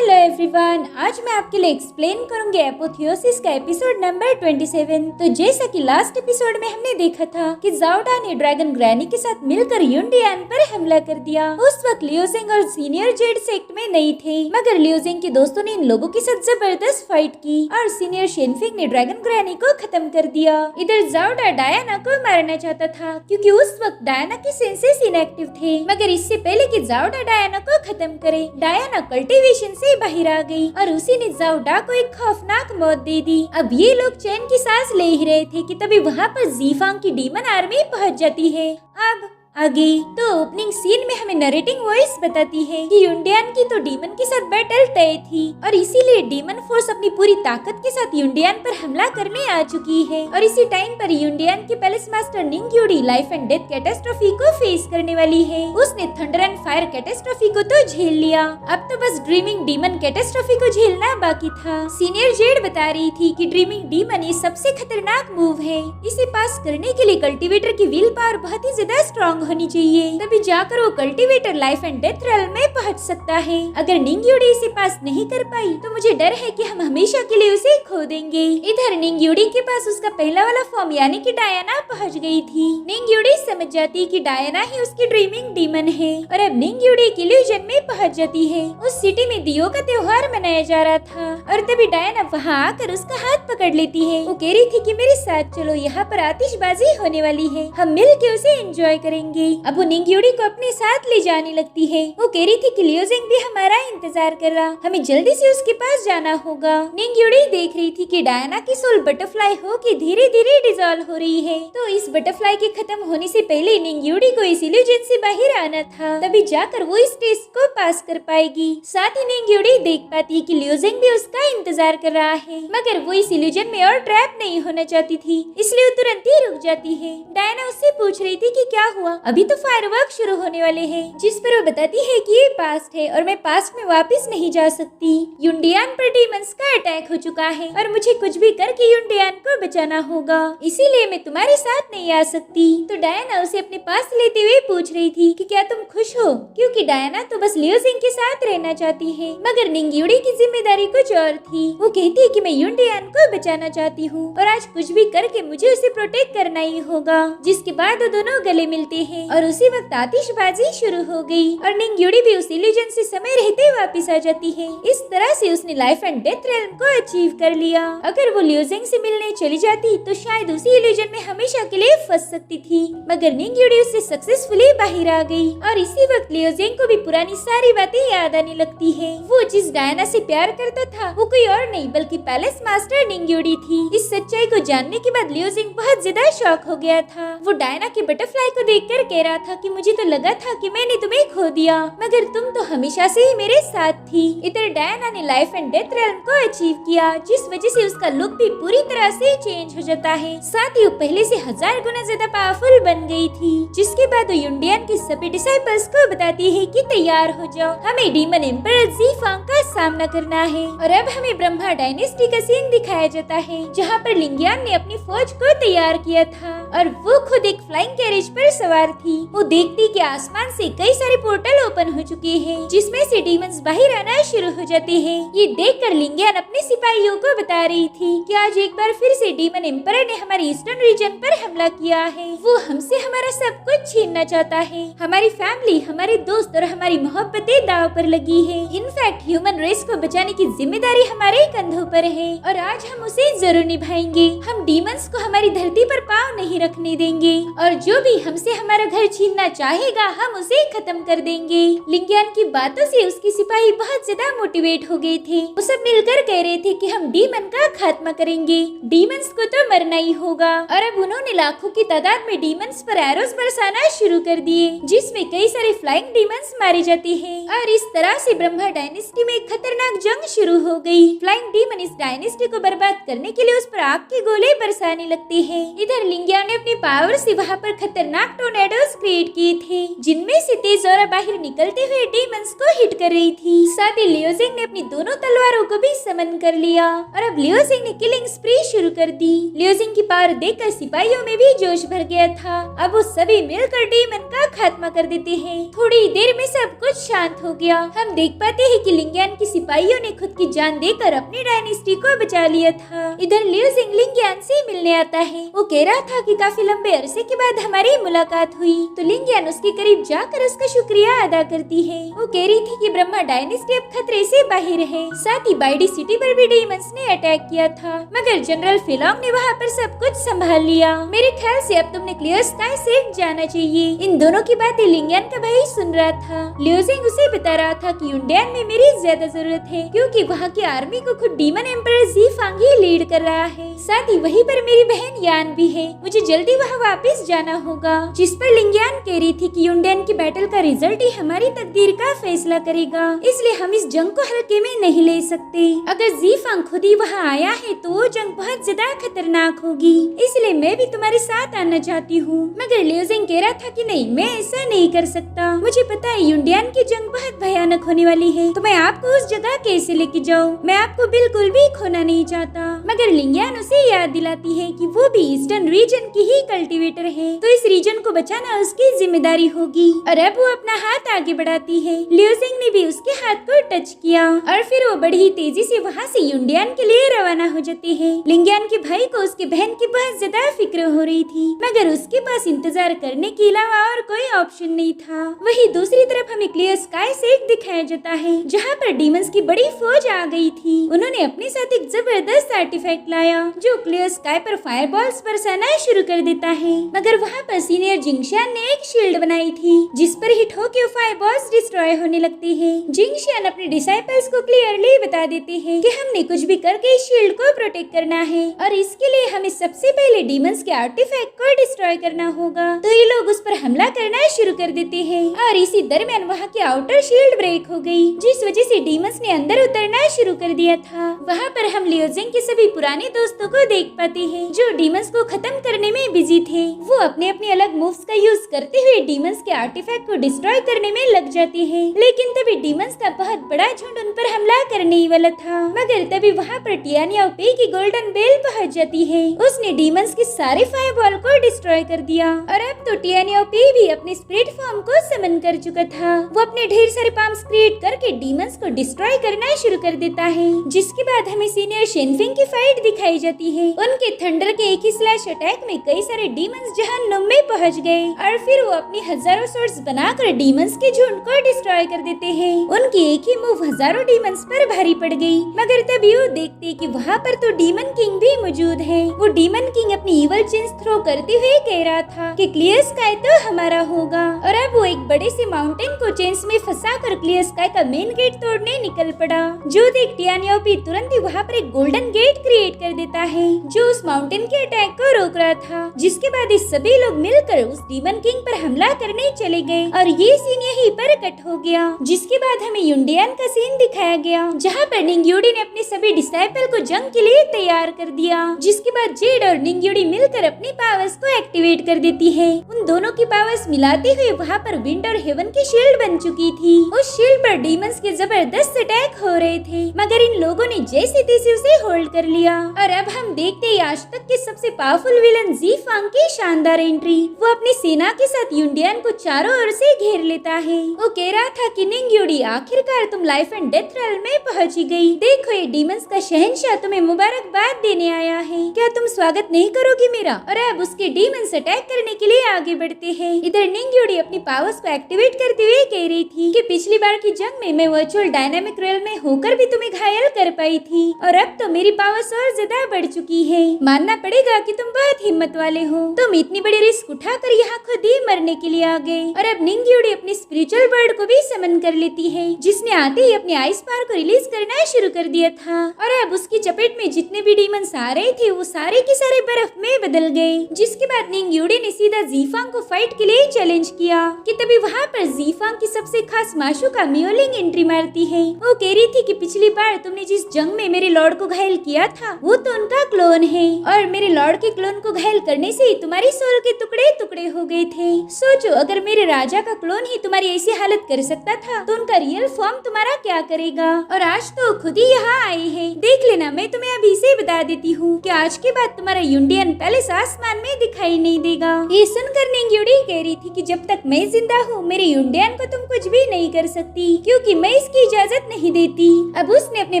Hello everyone, आज मैं आपके लिए एक्सप्लेन करूंगी एपोथियोसिस का एपिसोड नंबर 27। तो जैसा कि लास्ट एपिसोड में हमने देखा था कि जाओडा ने ड्रैगन ग्रैनी के साथ मिलकर यूनडियान पर हमला कर दिया। उस वक्त लियोजिंग और सीनियर जेड सेक्ट में नहीं थे, मगर लियोजिंग के दोस्तों ने इन लोगों के साथ जबरदस्त फाइट की और सीनियर शेनफिंग ने ड्रैगन ग्रैनी को खत्म कर दिया। इधर जाओडा डायना को मारना चाहता था क्योंकि उस वक्त डायना के सेंसेस इनएक्टिव थे, मगर इससे पहले कि जाओडा डायना को खत्म करे, डायना कल्टीवेशन से बाहर आ गई और उसी ने जाओडा को एक खौफनाक मौत दे दी। अब ये लोग चैन की सांस ले ही रहे थे कि तभी वहाँ पर जीफांग की डीमन आर्मी पहुँच जाती है। अब आगे तो ओपनिंग सीन में हमें नरेटिंग वॉइस बताती है कि यूनडियान की तो डीमन के साथ बैटल तय थी और इसीलिए डीमन फोर्स अपनी पूरी ताकत के साथ यूनडियान पर हमला करने आ चुकी है। और इसी टाइम पर यूनडियान के पैलेस मास्टर निंग्यूडी लाइफ एंड डेथ कैटास्ट्रोफी को फेस करने वाली है। उसने थंडर एंड फायर कैटास्ट्रोफी को तो झेल लिया, अब तो बस ड्रीमिंग डीमन कैटास्ट्रोफी को झेलना बाकी था। सीनियर जेड बता रही थी कि ड्रीमिंग डीमन ये सबसे खतरनाक मूव है, इसे पास करने के लिए कल्टीवेटर की विल पावर बहुत ही ज्यादा स्ट्रॉन्ग होनी चाहिए, तभी जाकर वो cultivator life and death realm में पहुंच सकता है। अगर निंग्यूडी इसे पास नहीं कर पाई तो मुझे डर है कि हम हमेशा के लिए उसे खो देंगे। इधर निंग्यूडी के पास उसका पहला वाला फॉर्म यानी कि डायना पहुंच गई थी। निंग्यूडी समझ जाती कि डायना ही उसकी ड्रीमिंग डीमन है और अब निंग्यूडी एक इल्यूजन में पहुंच जाती है। उस सिटी में दियो का त्योहार मनाया जा रहा था और तभी डायना वहाँ आकर उसका हाथ पकड़ लेती है। वो कह रही थी कि मेरे साथ चलो, यहाँ पर आतिशबाजी होने वाली है, हम मिल के उसे एंजॉय करेंगे। अब वो निंग्यूडी को अपने साथ ले जाने लगती है। वो कह रही थी कि लियोजिंग भी हमारा इंतजार कर रहा, हमें जल्दी से उसके पास जाना होगा। निंग्यूडी देख रही थी कि डायना की सोल बटरफ्लाई हो के धीरे धीरे डिसॉल्व हो रही है, तो इस बटरफ्लाई के खत्म होने से पहले निंग्यूडी को इस इल्यूजन से बाहर आना था, तभी जाकर वो इस टेस्ट को पास कर पाएगी। साथ ही निंग्यूडी देख पाती है कि लियोजिंग भी उसका इंतजार कर रहा है, मगर वो इस इल्यूजन में और ट्रैप नहीं होना चाहती थी, इसलिए वो तुरंत ही रुक जाती है। डायना उससे पूछ रही थी कि क्या हुआ, अभी तो फायरवर्क शुरू होने वाले हैं, जिस पर वो बताती है कि ये पास्ट है और मैं पास्ट में वापस नहीं जा सकती। यूनडियान पर डीमंस का अटैक हो चुका है और मुझे कुछ भी करके यूनडियान को बचाना होगा, इसीलिए मैं तुम्हारे साथ नहीं आ सकती। तो डायना उसे अपने पास लेते हुए पूछ रही थी कि क्या तुम खुश हो, क्योंकि डायना तो बस लियोजिंग के साथ रहना चाहती है, मगर निंग्यूडी की जिम्मेदारी कुछ और थी। वो कहती है कि मैं यूनडियान को बचाना चाहती हूँ और आज कुछ भी करके मुझे उसे प्रोटेक्ट करना ही होगा। जिसके बाद वो दोनों गले मिलते हैं और उसी वक्त आतिशबाजी शुरू हो गई और निंग्यूडी भी उस इल्यूजन से समय रहते वापस आ जाती है। इस तरह से उसने लाइफ एंड डेथ रेल्म को अचीव कर लिया। अगर वो लियोजिंग से मिलने चली जाती तो शायद उसी इल्यूजन में हमेशा के लिए फंस सकती थी, मगर निंग्यूडी उससे सक्सेसफुली बाहर आ गई और इसी वक्त लियोजिंग को भी पुरानी सारी बातें याद आने लगती है। वो जिस डायना से प्यार करता था वो कोई और नहीं बल्कि पैलेस मास्टर निंग्यूडी थी। इस सच्चाई को जानने के बाद लियोजिंग बहुत ज्यादा शॉक हो गया था। वो डायना के बटरफ्लाई को देखकर कह रहा था कि मुझे तो लगा था कि मैंने तुम्हें खो दिया, मगर तुम तो हमेशा से ही मेरे साथ थी। इधर डायना ने लाइफ एंड डेथ रेल्म को अचीव किया, जिस वजह से उसका लुक भी पूरी तरह से चेंज हो जाता है। साथ ही वो पहले से 1000 गुना ज्यादा पावरफुल बन गई थी। जिसके बाद वो यूनडियान के सभी डिसाइपल्स को बताती है कि तैयार हो जाओ, हमें डीमन एम्परर जीफांग का सामना करना है। और अब हमें ब्रह्मा डायनेस्टी का सीन दिखाया जाता है, जहाँ पर लिंगियान ने अपनी फौज को तैयार किया था और वो खुद एक फ्लाइंग कैरेज पर सवार थी। वो देखती कि आसमान से कई सारे पोर्टल ओपन हो चुके हैं, जिसमें से डीमंस बाहर आना शुरू हो जाते हैं। ये देखकर लिंगियान अपने सिपाहियों को बता रही थी कि आज एक बार फिर से डीमन एम्परर ने हमारे ईस्टर्न रीजन पर हमला किया है। वो हमसे हमारा सब कुछ छीनना चाहता है, हमारी फैमिली, हमारे दोस्त और हमारी मोहब्बतें दाव पर लगी है। इनफैक्ट ह्यूमन रेस को बचाने की जिम्मेदारी हमारे कंधों पर है और आज हम उसे जरूर निभाएंगे। हम डीमंस को हमारी धरती पर पांव नहीं रखने देंगे और जो भी हमसे हमारा घर छीनना चाहेगा हम उसे खत्म कर देंगे। लिंगियान की बातों से उसके सिपाही बहुत ज्यादा मोटिवेट हो गए थे। वो सब मिलकर कह रहे थे कि हम डीमन का खात्मा करेंगे, डीमंस को तो मरना ही होगा। और अब उन्होंने लाखों की तादाद में डीमंस पर एरोस बरसाना शुरू कर दिए, जिसमें कई सारे फ्लाइंग डीमंस मारे जाते हैं और इस तरह से ब्रह्मा डायनेस्टी में एक खतरनाक जंग शुरू हो गई। फ्लाइंग डीमन इस डायनेस्टी को बर्बाद करने के लिए उस पर आग के गोले बरसाने लगते हैं। इधर लिंगियान ने अपनी पावर से वहाँ पर खतरनाक टोर्नेडो शैडोज क्रिएट किए थे, जिनमें से तेज और बाहर निकलते हुए डीमंस को हिट कर रही थी। साथ ही लियो जिंग ने अपनी दोनों तलवारों को भी समन कर लिया और अब लियो जिंग ने किलिंग स्प्री शुरू कर दी। लियो जिंग की पावर देखकर सिपाहियों में भी जोश भर गया था। अब वो सभी मिलकर डीमन का खात्मा कर देते हैं। थोड़ी देर में सब कुछ शांत हो गया। हम देख पाते हैं कि लिंगियान की सिपाहियों ने खुद की जान देकर अपनी डायनेस्टी को बचा लिया था। इधर लियो जिंग लिंगियान से मिलने आता है। वो कह रहा था कि काफी लंबे अरसे के बाद हमारी मुलाकात हुई, तो लिंगियान उसके करीब जाकर उसका शुक्रिया अदा करती है। वो कह रही थी कि ब्रह्मा डायनेस्टी अब खतरे से बाहर है। साथ ही बाइडी सिटी पर भी डीमंस ने अटैक किया था, मगर जनरल फिलोंग ने वहाँ पर सब कुछ संभाल लिया। मेरे ख्याल से अब तुमने क्लियर स्काई से जाना चाहिए। इन दोनों की बातें लिंगियान का भाई सुन रहा था। लियो जिंग उसे बता रहा था कि युंडियान में मेरी ज्यादा जरूरत है, क्योंकि वहाँ की आर्मी को खुद डीमन एम्परर जी फांग ही लीड कर रहा है। साथ ही वहीं पर मेरी बहन यान भी है। मुझे जल्दी वहाँ वापस जाना होगा। जिस पर लिंगियान कह रही थी कि युंडियान की बैटल का रिजल्ट ही हमारी तकदीर का फैसला करेगा, इसलिए हम इस जंग को हल्के में नहीं ले सकते। अगर जी फांग खुद ही वहाँ आया है तो वो जंग बहुत ज्यादा खतरनाक होगी, इसलिए मैं भी तुम्हारे साथ आना चाहती हूँ। मगर लियो जिंग कह रहा था कि नहीं, मैं ऐसा नहीं कर सकता। मुझे पता है युंडियान की जंग बहुत भयानक होने वाली है, तो मैं आपको उस जगह कैसे लेके जाऊँ। मैं आपको बिल्कुल भी खोना नहीं चाहता। मगर लिंगियान उसे याद दिलाती है कि वो भी ईस्टर्न रीजन की ही कल्टीवेटर है, तो इस रीजन को बचाना उसकी जिम्मेदारी होगी। और अब वो अपना हाथ आगे बढ़ाती है। लियो जिंग ने भी उसके हाथ को टच किया और फिर वो बड़ी ही तेजी से वहाँ से युंडियान के लिए रवाना हो जाती है। लिंगियान के भाई को उसके बहन की बहुत ज्यादा फिक्र हो रही थी, मगर उसके पास इंतजार करने के अलावा और कोई ऑप्शन नहीं था। वही दूसरी तरफ हमें क्लियर स्काई से दिखाया जाता है, जहाँ पर डीमंस की बड़ी फौज आ गई थी। उन्होंने अपने साथ एक जबरदस्त आर्टिफैक्ट लाया, जो क्लियर स्काई पर फायरबॉल्स बरसाना शुरू कर देता है। मगर वहाँ पर सीनियर जिंगशियान ने एक शील्ड बनाई थी, जिस पर हिट होकर फायरबॉल्स डिस्ट्रॉय होने लगती है। जिंगशियान अपने डिसाइपल्स को क्लियरली बता देते हैं कि हमने कुछ भी करके इस शील्ड को प्रोटेक्ट करना है, और इसके लिए हमें सबसे पहले डीमंस के आर्टिफैक्ट को डिस्ट्रॉय करना होगा। तो ये लोग उस पर हमला करना शुरू कर देते हैं, और इसी दरमियान वहाँ की आउटर शील्ड ब्रेक हो गई, जिस वजह से डीमंस ने अंदर उतरना शुरू कर दिया था। वहाँ पर हम लियो जिंग के सभी पुराने दोस्तों को देख पाते हैं, जो डीमंस को खत्म करने में बिजी थे। वो अपने अपने अलग मूव्स का यूज करते हुए डीमंस के आर्टिफैक्ट को डिस्ट्रॉय करने में लग जाते हैं। लेकिन तभी डीमंस का बहुत बड़ा झुंड उन पर हमला करने ही वाला था, मगर तभी वहाँ पर टियानियाओपी की गोल्डन बेल पहुँच जाती है। उसने डीमंस के सारे फायरबॉल को डिस्ट्रॉय कर दिया, और अब तो टियानियाओपी भी अपने स्पिरिट फॉर्म को समन कर चुका था। वो अपने ढेर सारे पाम्स क्रिएट करके डीमंस को डिस्ट्रॉय करना शुरू कर देता है। जिसके बाद हमें सीनियर शेनफिंग की फाइट दिखाई जाती है। उनके थंडर के एक ही स्लैश अटैक में कई सारे डीमंस जहन्नुम में पहुंच गए, और फिर वो अपनी हजारों स्वॉर्ड्स बनाकर डीमंस के झुंड को डिस्ट्रॉय कर देते हैं। उनकी एक ही मूव हजारों डीमंस पर भारी पड़ गई, मगर तभी वो देखते कि वहाँ पर तो डीमन किंग भी मौजूद है। वो डीमन किंग अपनी इवल चिन्स थ्रो करते हुए कह रहा था कि क्लियर स्काई तो हमारा होगा, और अब वो एक बड़े से माउंटेन को चेन्स में फंसाकर क्लियर स्काई का मेन गेट तोड़ने निकल पड़ा। जो देख टियानियाओपी तुरंत ही वहाँ पर एक गोल्डन गेट क्रिएट कर देता है, जो उस माउंटेन के अटैक को रोक रहा था। जिसके बाद इस सभी लोग मिलकर उस डीमन किंग पर हमला करने चले गए, और ये सीन यहीं पर कट हो गया। जिसके बाद हमें युंडियान का सीन दिखाया गया, जहाँ पर निंग्युडी ने अपने सभी डिसाइपल को जंग के लिए तैयार कर दिया। जिसके बाद जेड और निंग्युडी मिलकर अपनी पावर्स को एक्टिवेट कर देती है। उन दोनों की पावर्स मिलाते हुए वहाँ पर विंड और हेवन की शील्ड बन चुकी थी। उस शील्ड पर डीमंस के जबरदस्त अटैक हो रहे थे, मगर इन लोगों ने जैसे तैसे उसे होल्ड कर लिया। और अब हम देखते हैं आज तक के सबसे पावरफुल विलन जी फांग की शानदार एंट्री। वो अपनी सेना के साथ युंडियान को चारों ओर से घेर लेता है। वो कह रहा था कि निंग्युडी, आखिरकार तुम लाइफ एंड डेथ रेल में पहुंची गई। देखो, ये डीमंस का शहंशाह तुम्हें मुबारकबाद देने आया है। क्या तुम स्वागत नहीं करोगी मेरा? और अब उसके डीमंस अटैक करने के लिए आगे बढ़ते हैं। इधर निंग्युडी अपनी पावर्स को एक्टिवेट करते हुए कह रही थी कि पिछली बार की जंग में मैं वर्चुअल डायनामिक रेल में होकर भी तुम्हें घायल कर पाई थी, और अब तो मेरी पावर्स और ज्यादा बढ़ चुकी है। मानना पड़ेगा कि तुम बहुत हिम्मत वाले हो। तुम इतनी बड़ी रिस्क उठाकर यहाँ खुद ही मरने के लिए आ गए। और अब निंग्युडी अपनी स्पिरिचुअल बर्ड को भी समन कर लेती है, जिसने आते ही अपने आइस पावर को रिलीज करना शुरू कर दिया था। और अब उसकी चपेट में जितने भी डीमंस आ रहे थे वो सारे के सारे बर्फ में बदल गए। जिसके बाद निंग्युडी ने सीधा जीफांग को फाइट के लिए चैलेंज किया कि तभी वहाँ पर जीफांग की सबसे खास माशूका मियोलिंग एंट्री मारती है। वो कह रही थी कि पिछली बार तुमने जिस जंग में मेरे लॉर्ड को घायल किया था वो तो उनका क्लोन है, और मेरे लॉर्ड के क्लोन को घायल करने से तुम्हारी सोल के टुकड़े टुकड़े हो गए थे। सोचो अगर मेरे राजा का क्लोन ही तुम्हारी ऐसी हालत कर सकता था तो उनका रियल फॉर्म तुम्हारा क्या करेगा। और आज तो खुद ही यहाँ आए हैं। देख लेना, मैं तुम्हें अभी से बता देती हूँ कि आज के बाद तुम्हारा यूंडियन पैलेस आसमान में दिखाई नहीं देगा। ये सुनकर निंग्युडी कह रही थी कि जब तक मैं जिंदा हूँ मेरे यूंडियन को तुम कुछ भी नहीं कर सकती, क्योंकि मैं इसकी इजाजत नहीं देती। अब उसने अपने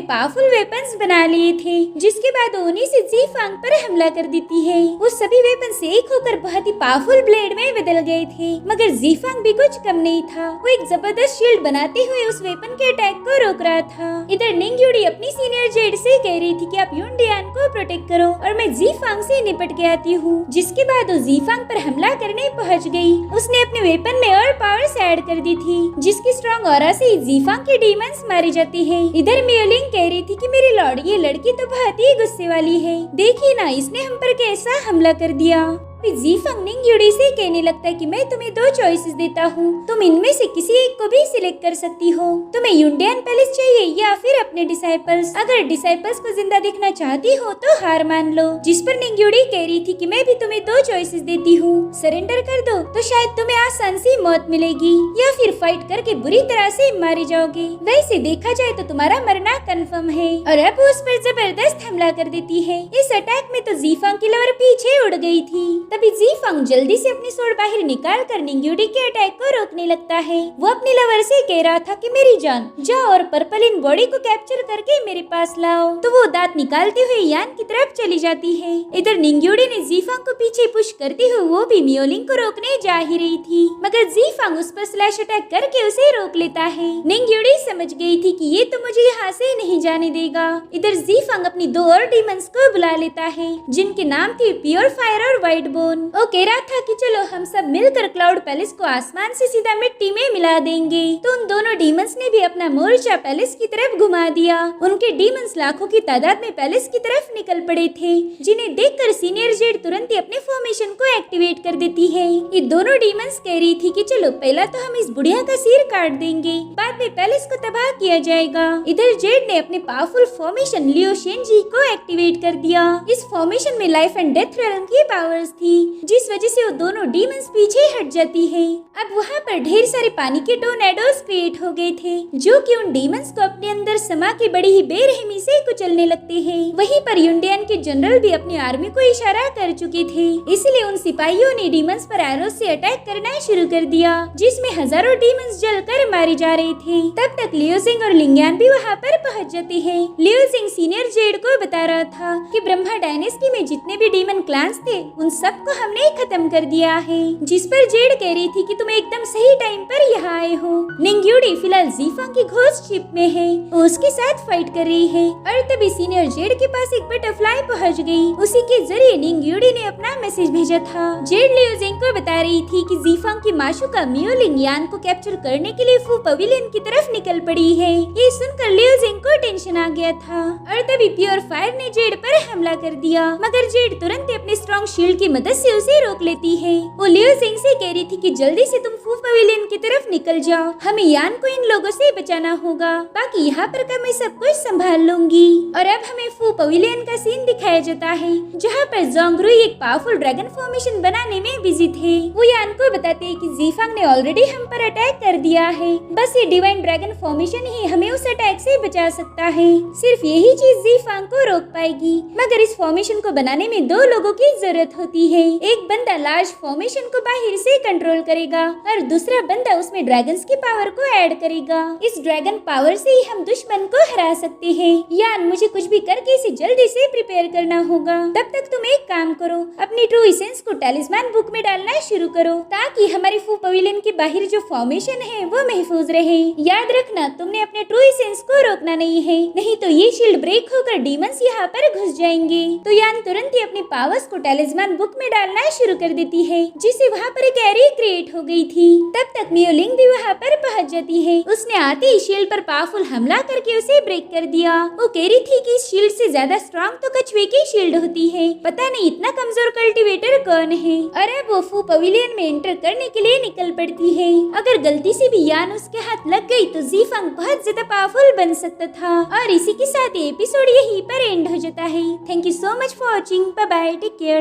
पावरफुल वेपन्स बना लिए थे, जिसके बाद उन्हीं से ज़ीफांग पर हमला कर देती है। वो सभी वेपन से एक होकर बहुत ही पावरफुल ब्लेड में बदल गए थे, मगर ज़ीफांग भी कुछ कम नहीं था। वो एक जबरदस्त शील्ड बनाते हुए उस वेपन के अटैक को रोक रहा था। इधर निंग्युडी अपनी सीनियर जेड से कह रही थी कि आप यूंडियन को प्रोटेक्ट करो और मैं ज़ीफांग से निपट के आती हूँ। जिसके बाद वो ज़ीफांग पर हमला करने पहुँच गई। उसने अपने वेपन में और पावर्स ऐड कर दी थी, जिसकी स्ट्रॉन्ग ऑरा से ज़ीफांग के डीमंस मारी जाती है। इधर मियोलिंग कह रही थी कि मेरी लॉर्ड, ये लड़की तो बहुत ही गुस्से वाली है, देखिए ना इसने हम पर कैसा हमला कर दिया। ज़ीफांग निंग्युडी से कहने लगता है कि मैं तुम्हें दो चॉइसेस देता हूँ, तुम इनमें से किसी एक को भी सिलेक्ट कर सकती हो। तुम्हें यूंडियन पैलेस चाहिए या फिर अपने डिसाइपल्स। अगर डिसाइपल्स को जिंदा देखना चाहती हो तो हार मान लो। जिस पर निंग्युडी कह रही थी कि मैं भी तुम्हें दो चॉइसेस देती हूँ, सरेंडर कर दो तो शायद तुम्हें आसान सी मौत मिलेगी, या फिर फाइट करके बुरी तरह से मारे जाओगे। वैसे देखा जाए तो तुम्हारा मरना कंफर्म है। और अब उस पर जबरदस्त हमला कर देती है। इस अटैक में तो ज़ीफांग की लवर पीछे उड़ गई थी। तभी ज़ीफांग जल्दी से अपनी स्वॉर्ड बाहर निकाल कर निंग्युडी के अटैक को रोकने लगता है। वो अपनी लवर से कह रहा था कि मेरी जान, जाओ और पर्पल इन बॉडी को कैप्चर करके मेरे पास लाओ। तो वो दांत निकालते हुए यान की तरफ चली जाती है। इधर निंग्युडी ने ज़ीफांग को पीछे पुश करते हुए वो भी मियोलिंग को रोकने जा ही रही थी, मगर ज़ीफांग उस पर स्लैश अटैक करके उसे रोक लेता है। निंग्युडी समझ गई थी कि ये तो मुझे यहाँ से नहीं जाने देगा। इधर ज़ीफांग अपनी दो और डीमंस को बुला लेता है, जिनके नाम थे प्योर फायर और व्हाइट बोन। वो कह रहा था कि चलो हम सब मिलकर क्लाउड पैलेस को आसमान से सीधा मिट्टी में मिला देंगे। तो उन दोनों डीमंस ने भी अपना मोर्चा पैलेस की तरफ घुमा दिया। उनके डीमंस लाखों की तादाद में पैलेस की तरफ निकल पड़े थे, जिन्हें देखकर सीनियर जेड तुरंत ही अपने फॉर्मेशन को एक्टिवेट कर देती है। ये दोनों डीमंस कह रही थी कि चलो पहला तो हम इस बुढ़िया का सिर काट देंगे, बाद में पैलेस को तबाह किया जाएगा। इधर जेड ने अपने पावरफुल फॉर्मेशन लियो शेंजी को एक्टिवेट कर दिया। इस फॉर्मेशन में लाइफ एंड डेथ रेलम की पावर्स थी, जिस वजह से वो दोनों डीमंस पीछे हट जाती है। अब वहाँ पर ढेर सारे पानी के टोर्नेडोस क्रिएट हो गए थे, जो कि उन डीमंस को अपने अंदर समा के बड़ी ही बेरहमी से कुचलने लगते हैं। वहीं पर यूंडियन के जनरल भी अपनी आर्मी को इशारा कर चुके थे, इसलिए उन सिपाहियों ने डीमंस पर एरोस से अटैक करना शुरू कर दिया, जिसमें हजारों डीमंस जलकर मारे जा रहे थे। तब तक लियोजिंग और लिंगियान भी वहाँ पर पहुँच जाते हैं। लियोजिंग सीनियर जेड को बता रहा था कि ब्रह्मा डायनेस्टी में जितने भी डीमन क्लान्स थे उन सबको हमने खत्म कर दिया है। जिस पर जेड कह रही थी कि तुम एकदम सही टाइम पर यहाँ आए हो। निंग्युडी फिलहाल ज़ीफांग की घोस्ट शिप में है, वो उसके साथ फाइट कर रही है। और तभी सीनियर जेड के पास एक बटरफ्लाई पहुँच गई। उसी के जरिए निंग्युडी ने अपना मैसेज भेजा था। जेड लियोजिंग को बता रही थी कि ज़ीफांग की माशूका मियोलिंग यान को कैप्चर करने के लिए फू पवेलियन की तरफ निकल पड़ी है। ये सुनकर लियोजिंग को टेंशन आ गया था, और तभी प्योर फायर ने जेड पर हमला कर दिया, मगर जेड तुरंत अपने स्ट्रॉन्ग शील्ड की मदद से उसे रोक लेती है। वो लियोजिंग से कह रही थी कि जल्दी से तुम फू पवेलियन की तरफ निकल जाओ, हमें यान को इन लोगों से बचाना होगा, बाकी यहाँ पर का मैं सब कुछ संभाल लूंगी। और अब हमें फू पवेलियन का सीन दिखाया जाता है, जहाँ पर जोंगरुई एक पावरफुल ड्रैगन फॉर्मेशन बनाने में बिजी थे। वो यान को बताते हैं कि ज़ीफांग ने ऑलरेडी हम पर अटैक कर दिया है, बस ये डिवाइन ड्रैगन फॉर्मेशन ही हमें उस अटैक से बचा सकता है। सिर्फ यही चीज ज़ीफांग को रोक पाएगी, मगर इस फॉर्मेशन को बनाने में दो लोगों की जरूरत होती है। एक बंदा लार्ज फॉर्मेशन को बाहर से कंट्रोल करेगा और दूसरा बंदा उसमें ड्रैगन्स की पावर को ऐड करेगा। इस ड्रैगन पावर से ही हम दुश्मन को हरा सकते हैं। यान मुझे कुछ भी करके इसे जल्दी से प्रिपेयर करना होगा। तब तक तुम एक काम करो, अपनी ट्रू एसेंस को टैलिस्मान बुक में डालना शुरू करो, ताकि हमारे फू पवेलियन के बाहर जो फॉर्मेशन है वो महफूज रहे। याद रखना तुमने अपने ट्रू एसेंस को रोकना नहीं है, नहीं तो ये शील्ड ब्रेक होकर डीमंस यहाँ पर घुस जाएंगे। तो यान तुरंत ही अपनी पावर्स को टैलिस्मान बुक में डालना शुरू कर देती है, जिससे वहाँ पर एक एरिया क्रिएट हो गई थी। तब तक मियोलिंग भी वहाँ पर पहुँच जाती है। उसने आते ही शील्ड पर पावरफुल हमला करके उसे ब्रेक कर दिया। वो कह रही थी कि इस शील्ड से ज्यादा स्ट्रॉन्ग तो कछुए की शील्ड होती है, पता नहीं इतना कमजोर कल्टीवेटर कौन है। और अब वो फू पवेलियन में एंटर करने के लिए निकल पड़ती है। अगर गलती से भी यान उसके हाथ लग गई तो ज़ीफांग बहुत ज्यादा पावरफुल बन सकता था। और इसी के साथ ये एपिसोड यहीं पर एंड हो जाता है। Thank you so much for watching. Bye bye, take care.